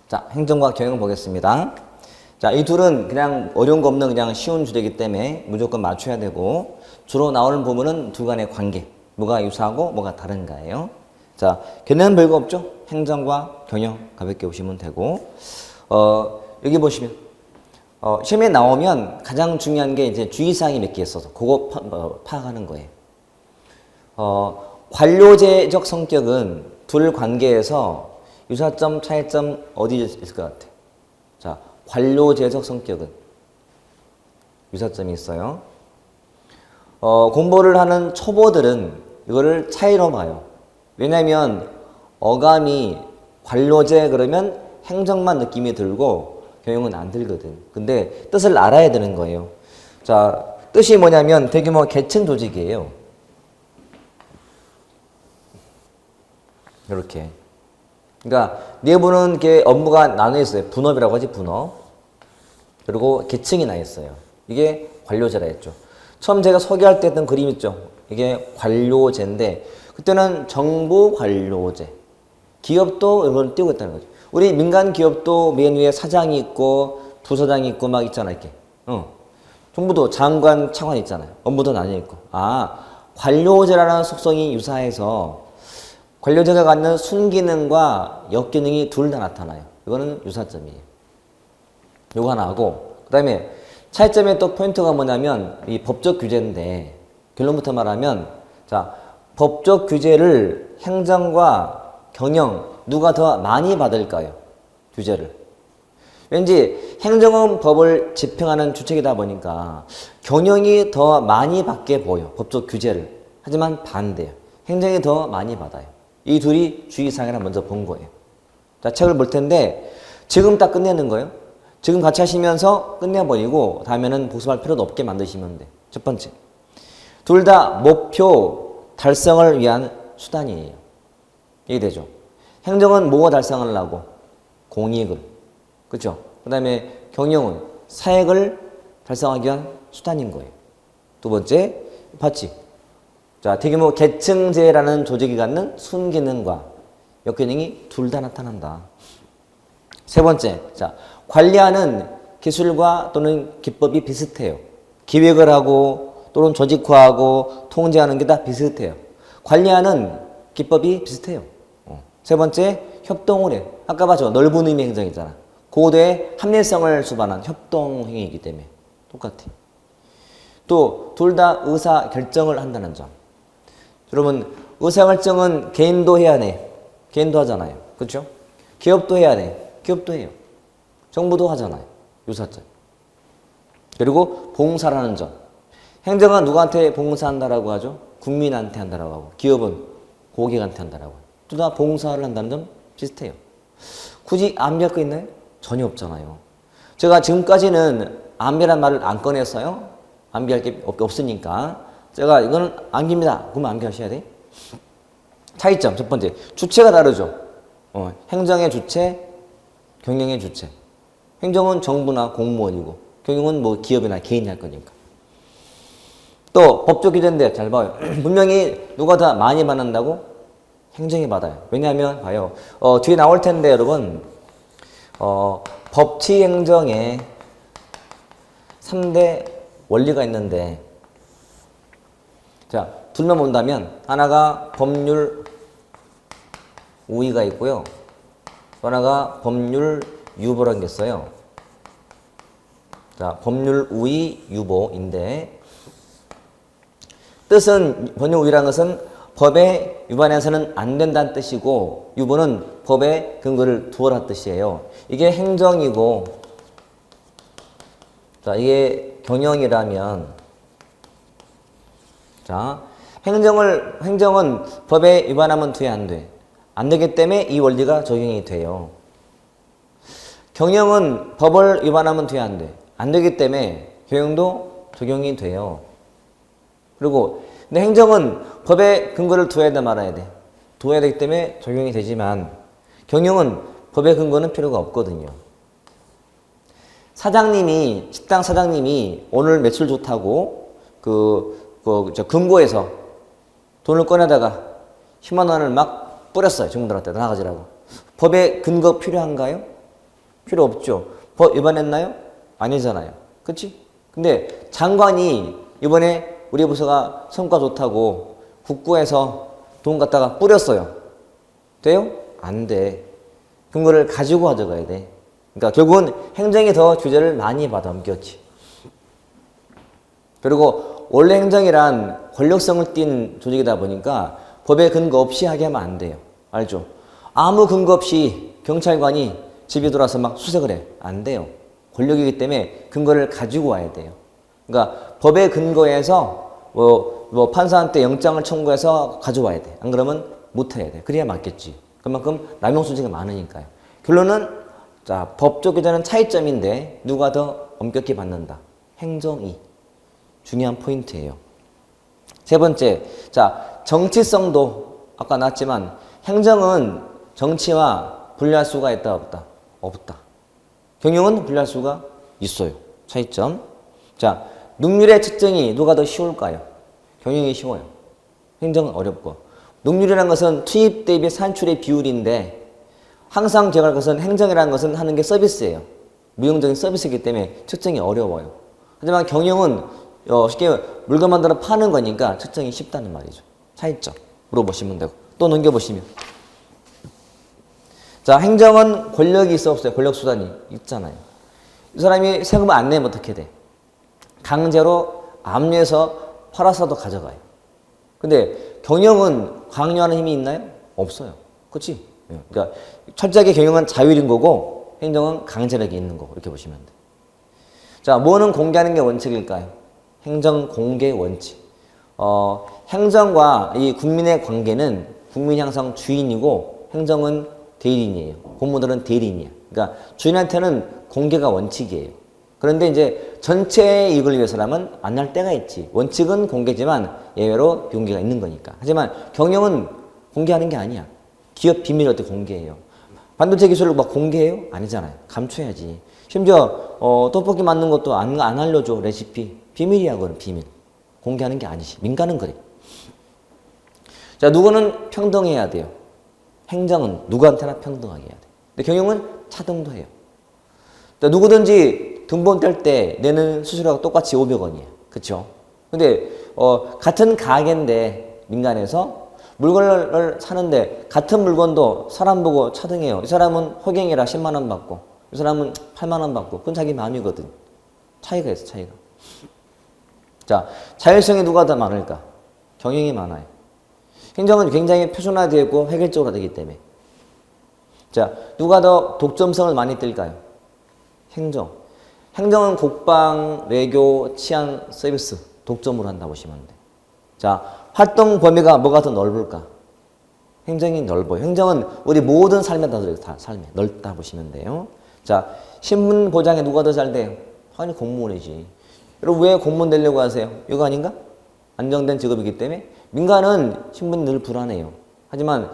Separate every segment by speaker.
Speaker 1: 자, 행정과 경영 보겠습니다. 자, 이 둘은 그냥 어려운 거 없는 그냥 쉬운 주제이기 때문에 무조건 맞춰야 되고, 주로 나오는 부분은 둘 간의 관계, 뭐가 유사하고 뭐가 다른가예요. 자, 걔네는 별거 없죠. 행정과 경영 가볍게 보시면 되고, 여기 보시면 시험에 나오면 가장 중요한 게 이제 주의사항이 몇 개 있어서 그거 파악하는 거예요. 관료제적 성격은 둘 관계에서 유사점, 차이점 어디 있을 것 같아? 자, 관료제적 성격은 유사점이 있어요. 공부를 하는 초보들은 이거를 차이로 봐요. 왜냐면 어감이 관료제 그러면 행정만 느낌이 들고 경영은 안 들거든. 근데 뜻을 알아야 되는 거예요. 자, 뜻이 뭐냐면 대규모 계층 조직이에요. 이렇게. 그러니까 내부는 이렇게 업무가 나눠 있어요. 분업이라고 하지, 분업. 그리고 계층이 나 있어요. 이게 관료제라 했죠. 처음 제가 소개할 때 했던 그림 있죠. 이게 관료제인데 그때는 정부 관료제. 기업도 이걸 띄우고 있다는 거죠. 우리 민간 기업도 맨 위에 사장이 있고 부사장이 있고 막 있잖아, 이렇게. 정부도 장관, 차관 있잖아요. 업무도 나뉘어 있고. 아, 관료제라는 속성이 유사해서 관료제가 갖는 순기능과 역기능이 둘 다 나타나요. 이거는 유사점이에요. 요거 하나 하고, 그 다음에 차이점의 또 포인트가 뭐냐면 이 법적 규제인데, 결론부터 말하면, 자, 법적 규제를 행정과 경영 누가 더 많이 받을까요? 규제를. 왠지 행정은 법을 집행하는 주체이다 보니까 경영이 더 많이 받게 보여, 법적 규제를. 하지만 반대예요. 행정이 더 많이 받아요. 이 둘이 주의사항이라 먼저 본 거예요. 자, 책을 볼 텐데 지금 딱 끝내는 거예요. 지금 같이 하시면서 끝내버리고 다음에는 복습할 필요도 없게 만드시면 돼. 첫 번째, 둘 다 목표 달성을 위한 수단이에요. 이해되죠? 행정은 뭐가 달성을 하려고? 공익을. 그렇죠? 그 다음에 경영은 사익을 달성하기 위한 수단인 거예요. 두 번째, 봤지? 자, 대규모 계층제라는 조직이 갖는 순기능과 역기능이 둘 다 나타난다. 세 번째, 자, 관리하는 기술과 또는 기법이 비슷해요. 기획을 하고 또는 조직화하고 통제하는 게 다 비슷해요. 관리하는 기법이 비슷해요. 세 번째, 협동을 해. 아까 봤죠? 넓은 의미 행정이잖아. 고도의 합리성을 수반한 협동행위이기 때문에 똑같아. 또 둘 다 의사 결정을 한다는 점. 여러분, 의사결정은 개인도 해야 돼. 개인도 하잖아요. 그렇죠? 기업도 해야 돼. 기업도 해요. 정부도 하잖아요. 유사점. 그리고 봉사라는 점. 행정은 누구한테 봉사한다라고 하죠? 국민한테 한다라고 하고, 기업은 고객한테 한다라고 하고. 둘 다 봉사를 한다는 점 비슷해요. 굳이 암비할 거 있나요? 전혀 없잖아요. 제가 지금까지는 암비란 말을 안 꺼냈어요. 암비할 게 없으니까. 제가 이거는 암기입니다. 그러면 암기하셔야 돼. 차이점 첫 번째, 주체가 다르죠. 행정의 주체, 경영의 주체. 행정은 정부나 공무원이고 경영은 뭐 기업이나 개인이 할 거니까. 또 법적 규제인데 잘 봐요. 분명히 누가 더 많이 받는다고? 행정이 받아요. 왜냐하면 봐요. 뒤에 나올 텐데 여러분, 법치 행정에 3대 원리가 있는데, 자, 둘만 본다면 하나가 법률 우위가 있고요. 또 하나가 법률 유보라는 게 있어요. 자, 법률 우위 유보인데, 뜻은 법률 우위라는 것은 법에 위반해서는 안 된다는 뜻이고, 유보는 법에 근거를 두어라 뜻이에요. 이게 행정이고, 자, 이게 경영이라면, 자, 행정은 법에 위반하면 돼, 안 돼? 안 되기 때문에 이 원리가 적용이 돼요. 경영은 법을 위반하면 돼, 안 돼? 안 되기 때문에 경영도 적용이 돼요. 그리고 근데 행정은 법에 근거를 두어야 돼, 말아야 돼? 두어야 되기 때문에 적용이 되지만 경영은 법의 근거는 필요가 없거든요. 식당 사장님이 오늘 매출 좋다고 금고에서 돈을 꺼내다가 10만 원을 막 뿌렸어요. 직원들한테 나가지라고. 법의 근거 필요한가요? 필요 없죠. 법 위반했나요? 아니잖아요. 그치? 근데 장관이 이번에 우리 부서가 성과 좋다고 국고에서 돈 갖다가 뿌렸어요. 돼요? 안 돼. 근거를 가지고 가져가야 돼. 그러니까 결국은 행정이 더 주제를 많이 받아 옮겼지. 그리고 원래 행정이란 권력성을 띈 조직이다 보니까 법에 근거 없이 하게 하면 안 돼요. 알죠? 아무 근거 없이 경찰관이 집에 들어와서 막 수색을 해. 안 돼요. 권력이기 때문에 근거를 가지고 와야 돼요. 그러니까 법의 근거에서 뭐 판사한테 영장을 청구해서 가져와야 돼. 안 그러면 못 해야 돼. 그래야 맞겠지. 그만큼 남용 소지가 많으니까요. 결론은 자, 법적 규정은 차이점인데 누가 더 엄격히 받는다. 행정이 중요한 포인트예요. 세 번째, 자, 정치성도 아까 나왔지만 행정은 정치와 분리할 수가 있다 없다? 없다. 경영은 분리할 수가 있어요. 차이점. 자, 능률의 측정이 누가 더 쉬울까요? 경영이 쉬워요. 행정은 어렵고. 능률이라는 것은 투입 대비 산출의 비율인데 항상 기억할 것은 행정이라는 것은 하는 게 서비스예요. 무형적인 서비스이기 때문에 측정이 어려워요. 하지만 경영은 쉽게 물건 만들어 파는 거니까 측정이 쉽다는 말이죠. 차이점 물어보시면 되고 또 넘겨보시면 자, 행정은 권력이 있어 없어요? 권력 수단이 있잖아요. 이 사람이 세금을 안 내면 어떻게 돼? 강제로 압류해서 팔아서도 가져가요. 근데 경영은 강요하는 힘이 있나요? 없어요. 그렇지? 그러니까 철저하게 경영은 자율인 거고 행정은 강제력이 있는 거고 이렇게 보시면 돼요. 자, 뭐는 공개하는 게 원칙일까요? 행정 공개 원칙. 행정과 이 국민의 관계는 국민이 항상 주인이고 행정은 대리인이에요. 공무원들은 대리인이에요. 그러니까 주인한테는 공개가 원칙이에요. 그런데 이제 전체의 이익을 위해서라면 안 할 때가 있지. 원칙은 공개지만 예외로 비공개가 있는 거니까. 하지만 경영은 공개하는 게 아니야. 기업 비밀을 어떻게 공개해요? 반도체 기술을 막 공개해요? 아니잖아요. 감춰야지. 심지어 떡볶이 만든 것도 안 알려줘. 레시피. 비밀이야. 그건 비밀. 공개하는 게 아니지. 민간은 그래. 자, 누구는 평등해야 돼요. 행정은 누구한테나 평등하게 해야 돼. 근데 경영은 차등도 해요. 자, 누구든지 등본 뗄 때 내는 수수료가 똑같이 500원이에요. 그쵸? 근데 같은 가게인데 민간에서 물건을 사는데 같은 물건도 사람 보고 차등해요. 이 사람은 허경이라 10만 원 받고 이 사람은 8만 원 받고 그건 자기 마음이거든. 차이가 있어. 차이가. 자, 자율성이 누가 더 많을까? 경영이 많아요. 행정은 굉장히 표준화되어 있고 획일적으로 되기 때문에. 자, 누가 더 독점성을 많이 띨까요? 행정. 행정은 국방, 외교, 치안, 서비스 독점으로 한다 보시면 돼. 자, 활동 범위가 뭐가 더 넓을까? 행정이 넓어요. 행정은 우리 모든 삶에 다 삶에 넓다 보시면 돼요. 자, 신분 보장에 누가 더 잘 돼요? 당연히 공무원이지. 여러분 왜 공무원 되려고 하세요? 이거 아닌가? 안정된 직업이기 때문에. 민간은 신분이 늘 불안해요. 하지만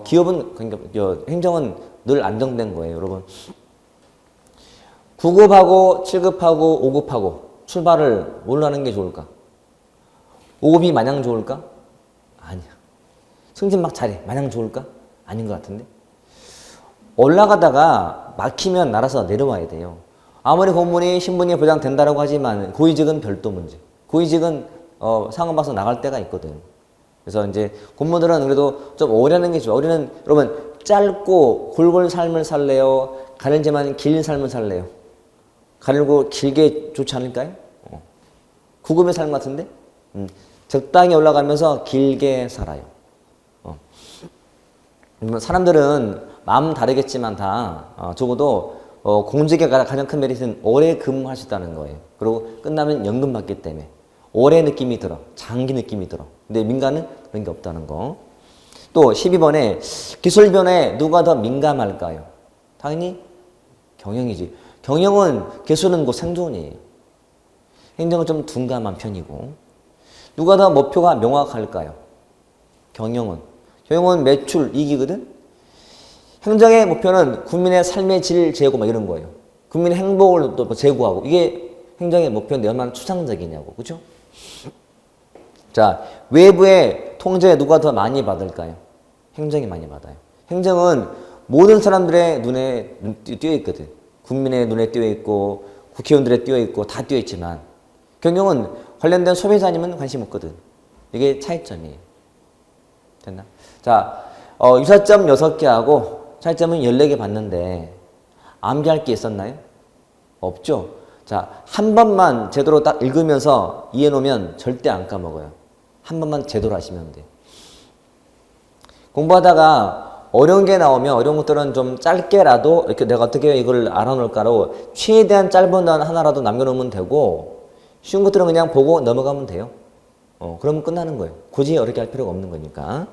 Speaker 1: 기업은 그러니까 행정은 늘 안정된 거예요, 여러분. 9급하고 7급하고 5급하고 출발을 뭘로 하는 게 좋을까? 5급이 마냥 좋을까? 아니야. 승진 막 잘해. 마냥 좋을까? 아닌 것 같은데. 올라가다가 막히면 날아서 내려와야 돼요. 아무리 공무원이 신분이 보장된다고 하지만 고위직은 별도 문제. 고위직은 상업 방송 나갈 때가 있거든. 그래서 이제 공무원들은 그래도 좀 오래 하는 게 좋아. 우리는 여러분 짧고 굵은 삶을 살래요? 가늘지만 긴 삶을 살래요? 가늘고 길게 좋지 않을까요? 9급의 삶 같은데? 적당히 올라가면서 길게 살아요. 사람들은 마음 다르겠지만 다 적어도 공직의 가장 큰 메리트는 오래 근무할 수 있다는 거예요. 그리고 끝나면 연금 받기 때문에 오래 느낌이 들어. 장기 느낌이 들어. 근데 민간은 그런 게 없다는 거. 또 12번에 기술 변화에 누가 더 민감할까요? 당연히 경영이지. 경영은 기술은 곧 생존이에요. 행정은 좀 둔감한 편이고. 누가 더 목표가 명확할까요? 경영은. 경영은 매출, 이익이거든? 행정의 목표는 국민의 삶의 질 제고 막 이런 거예요. 국민의 행복을 또 제고하고. 이게 행정의 목표인데 얼마나 추상적이냐고. 그죠? 자, 외부의 통제 누가 더 많이 받을까요? 행정이 많이 받아요. 행정은 모든 사람들의 눈에 띄어 있거든. 국민의 눈에 띄어 있고 국회의원들에 띄어 있고 다 띄어 있지만 경영은 관련된 소비자님은 관심 없거든. 이게 차이점이에요. 됐나? 자, 유사점 6개하고 차이점은 14개 봤는데 암기할 게 있었나요? 없죠? 자, 한 번만 제대로 딱 읽으면서 이해해 놓으면 절대 안 까먹어요. 한 번만 제대로 하시면 돼요. 공부하다가 어려운 게 나오면 어려운 것들은 좀 짧게라도 이렇게 내가 어떻게 이걸 알아놓을까로 최대한 짧은 단 하나라도 남겨놓으면 되고 쉬운 것들은 그냥 보고 넘어가면 돼요. 그러면 끝나는 거예요. 굳이 어렵게 할 필요가 없는 거니까.